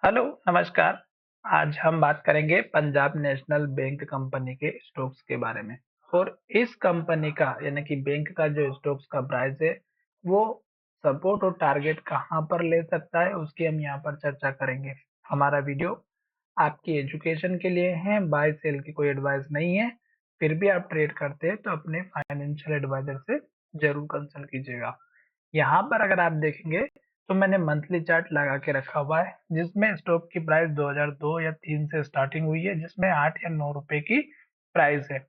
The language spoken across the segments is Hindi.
हेलो, नमस्कार। आज हम बात करेंगे पंजाब नेशनल बैंक कंपनी के स्टॉक्स के बारे में और इस कंपनी का यानी कि बैंक का जो स्टॉक्स का प्राइस है वो सपोर्ट और टारगेट कहां पर ले सकता है उसकी हम यहां पर चर्चा करेंगे। हमारा वीडियो आपकी एजुकेशन के लिए है, बाय सेल की कोई एडवाइस नहीं है। फिर भी आप ट्रेड करते हैं तो अपने फाइनेंशियल एडवाइजर से जरूर कंसल्ट कीजिएगा। यहाँ पर अगर आप देखेंगे तो मैंने मंथली चार्ट लगा के रखा हुआ है जिसमें स्टॉक की प्राइस 2002 या 3 से स्टार्टिंग हुई है, जिसमें 8 या 9 रुपए की प्राइस है।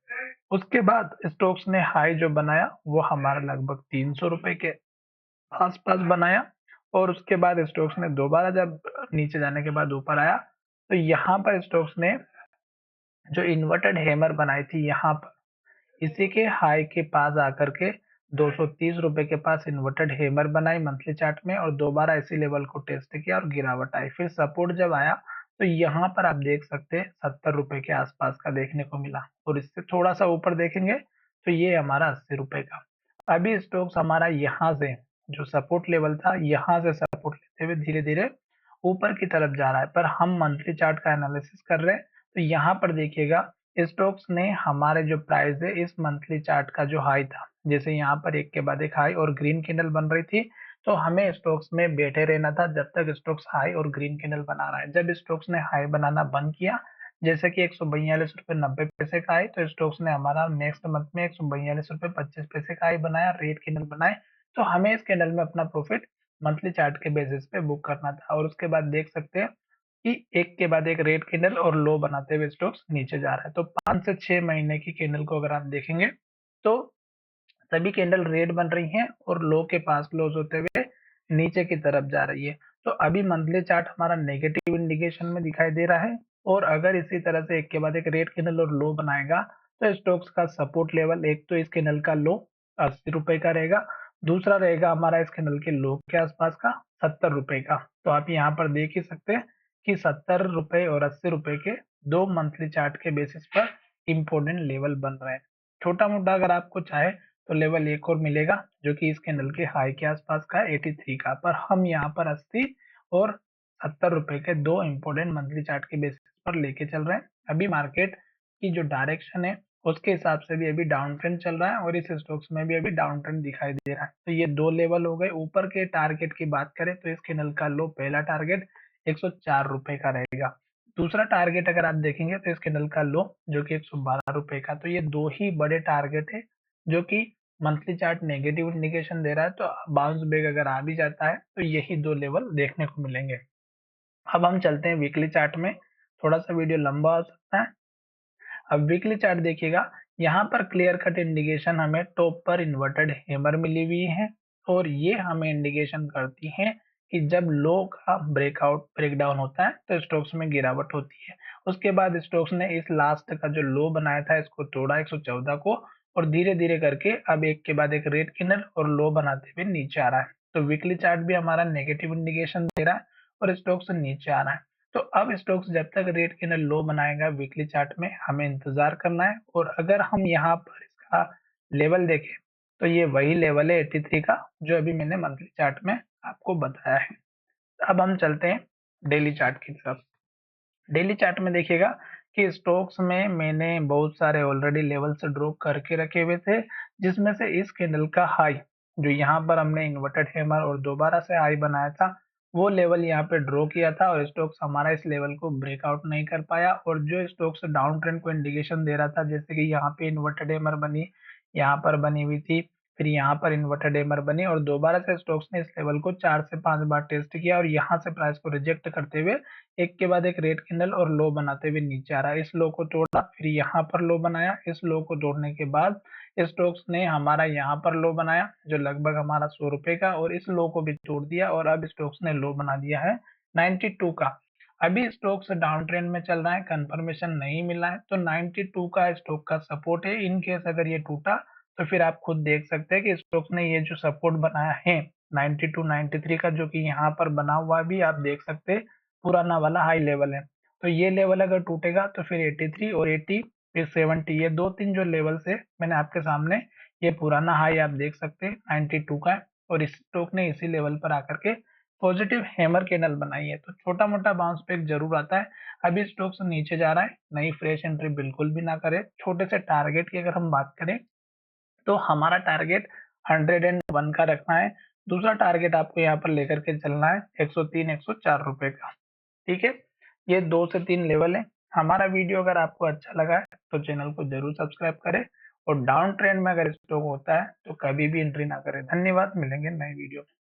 उसके बाद स्टॉक्स ने हाई जो बनाया वो हमारा लगभग 300 रुपए के आसपास बनाया और उसके बाद स्टॉक्स ने दोबारा जब नीचे जाने के बाद ऊपर आया तो यहाँ पर स्टॉक्स ने जो इन्वर्टेड हैमर बनाई थी यहाँ पर इसी के हाई के पास आकर के 230 रुपए के पास इन्वर्टेड हैमर बनाई मंथली चार्ट में और दोबारा इसी लेवल को टेस्ट किया और गिरावट आई। फिर सपोर्ट जब आया तो यहाँ पर आप देख सकते हैं 70 रुपए के आसपास का देखने को मिला और इससे थोड़ा सा ऊपर देखेंगे तो ये हमारा 80 रुपए का। अभी स्टॉक्स हमारा यहाँ से जो सपोर्ट लेवल था यहाँ से सपोर्ट लेते हुए धीरे धीरे ऊपर की तरफ जा रहा है, पर हम मंथली चार्ट का एनालिसिस कर रहे हैं तो यहाँ पर देखिएगा स्टॉक्स ने हमारे जो प्राइस है इस मंथली चार्ट का जो हाई था, जैसे यहाँ पर एक के बाद एक हाई और ग्रीन कैंडल बन रही थी, तो हमें स्टॉक्स में बैठे रहना था जब तक स्टॉक्स हाई और ग्रीन कैंडल बना रहा है। जब स्टॉक्स ने हाई बनाना बंद किया जैसे कि 142 रुपये 90 पैसे का हाई, तो स्टॉक्स ने हमारा नेक्स्ट मंथ में 142 रुपये 25 पैसे का हाई बनाया, रेड कैंडल बनाए। तो हमें इस कैंडल में अपना प्रॉफिट मंथली चार्ट के बेसिस पे बुक करना था और उसके बाद देख सकते हैं कि एक के बाद एक रेड कैंडल और लो बनाते हुए स्टॉक्स नीचे जा रहा है। तो 5 से 6 महीने की कैंडल को अगर आप देखेंगे तो सभी कैंडल रेड बन रही हैं और लो के पास क्लोज होते हुए नीचे की तरफ जा रही है। तो अभी मंथली चार्ट हमारा नेगेटिव इंडिकेशन में दिखाई दे रहा है और अगर इसी तरह से एक के बाद एक रेड कैंडल और लो बनाएगा तो स्टॉक्स का सपोर्ट लेवल एक तो इस कैंडल का लो 80 रुपए का रहेगा, दूसरा रहेगा हमारा इस कैंडल के लो के आसपास का 70 रुपए का। तो आप यहाँ पर देख ही सकते हैं कि 70 रुपए और 80 रुपए के दो मंथली चार्ट के बेसिस पर इंपॉर्टेंट लेवल बन रहे हैं। छोटा मोटा अगर आपको चाहे तो लेवल एक और मिलेगा जो कि इस कैंडल के हाई के आसपास का है 83 का, पर हम यहाँ पर 80 और 70 रुपए के दो इंपॉर्टेंट मंथली चार्ट के बेसिस पर लेके चल रहे हैं। अभी मार्केट की जो डायरेक्शन है उसके हिसाब से भी अभी डाउन ट्रेंड चल रहा है और इस स्टॉक्स में भी अभी डाउन ट्रेंड दिखाई दे रहा है। तो ये दो लेवल हो गए। ऊपर के टारगेट की बात करें तो इस कैंडल का लो पहला टारगेट 104 रुपए का रहेगा, दूसरा टारगेट अगर आप देखेंगे तो इस कैंडल का लो जो कि 112 रुपए का। तो ये दो ही बड़े टारगेट है जो कि मंथली चार्ट नेगेटिव इंडिकेशन दे रहा है, तो बाउंस बैक अगर आ भी जाता है तो यही दो लेवल देखने को मिलेंगे। अब हम चलते हैं वीकली चार्ट में, थोड़ा सा वीडियो लंबा हो सकता है। अब वीकली चार्ट देखिएगा, यहाँ पर क्लियर कट इंडिकेशन हमें टॉप पर इन्वर्टेड हैमर मिली हुई है और ये हमें इंडिकेशन करती है कि जब लो का ब्रेकआउट ब्रेकडाउन होता है तो स्टॉक्स में गिरावट होती है। उसके बाद स्टॉक्स ने इस लास्ट का जो लो बनाया था इसको तोड़ा 114 को और धीरे धीरे करके अब एक के बाद एक रेड कैंडल और लो बनाते हुए नीचे आ रहा है। तो वीकली चार्ट भी हमारा नेगेटिव इंडिकेशन दे रहा है और स्टॉक्स नीचे आ रहा है। तो अब स्टॉक्स जब तक रेड कैंडल लो बनाएगा वीकली चार्ट में हमें इंतजार करना है और अगर हम यहाँ पर इसका लेवल देखें तो ये वही लेवल है 83 का जो अभी मैंने मंथली चार्ट में आपको बताया है। अब हम चलते हैं डेली चार्ट की तरफ। डेली चार्ट में देखिएगा कि स्टॉक्स में मैंने बहुत सारे ऑलरेडी लेवल से ड्रॉ करके रखे हुए थे, जिसमें से इस कैंडल का हाई जो यहाँ पर हमने इन्वर्टेड हैमर और दोबारा से हाई बनाया था वो लेवल यहाँ पे ड्रॉ किया था और स्टॉक्स हमारा इस लेवल को ब्रेकआउट नहीं कर पाया और जो स्टॉक्स डाउन ट्रेंड को इंडिकेशन दे रहा था जैसे कि यहाँ पे इन्वर्टेड हैमर बनी, यहाँ पर बनी हुई थी, फिर यहाँ पर इन्वर्टेड हैमर बनी और दोबारा से स्टॉक्स ने इस लेवल को 4 से 5 बार टेस्ट किया और यहाँ से प्राइस को रिजेक्ट करते हुए एक के बाद एक रेड कैंडल और लो बनाते हुए नीचे आ रहा है। इस लो को तोड़ा, फिर यहाँ पर लो बनाया, इस लो को तोड़ने के बाद स्टॉक्स ने हमारा यहाँ पर लो बनाया जो लगभग हमारा 100 रुपए का और इस लो को भी तोड़ दिया और अब स्टॉक्स ने लो बना दिया है 92 का। अभी स्टॉक्स डाउन ट्रेंड में चल रहा है, कंफर्मेशन नहीं मिला है तो 92 का स्टॉक का सपोर्ट है। इन केस अगर ये टूटा तो फिर आप खुद देख सकते हैं कि स्टॉक्स ने ये जो सपोर्ट बनाया है 92 93 का जो कि यहाँ पर बना हुआ भी आप देख सकते हैं पुराना वाला हाई लेवल है। तो ये लेवल अगर टूटेगा तो फिर 83 और 80 फिर 70 ये दो तीन जो लेवल्स है मैंने आपके सामने, ये पुराना हाई आप देख सकते हैं 92 का है और इस स्टॉक ने इसी लेवल पर आकर के पॉजिटिव हैमर कैंडल बनाई है, तो छोटा मोटा बाउंस बैक जरूर आता है। अभी स्टॉक्स नीचे जा रहा है, नई फ्रेश एंट्री बिल्कुल भी ना करें। छोटे से टारगेट की अगर हम बात करें तो हमारा टारगेट 101 का रखना है। दूसरा टारगेट आपको यहाँ पर लेकर के चलना है 103 104 रुपए का। ठीक है, ये 2 से 3 लेवल है। हमारा वीडियो अगर आपको अच्छा लगा है तो चैनल को जरूर सब्सक्राइब करें, और डाउन ट्रेंड में अगर स्टॉक होता है तो कभी भी एंट्री ना करें। धन्यवाद, मिलेंगे नए वीडियो में।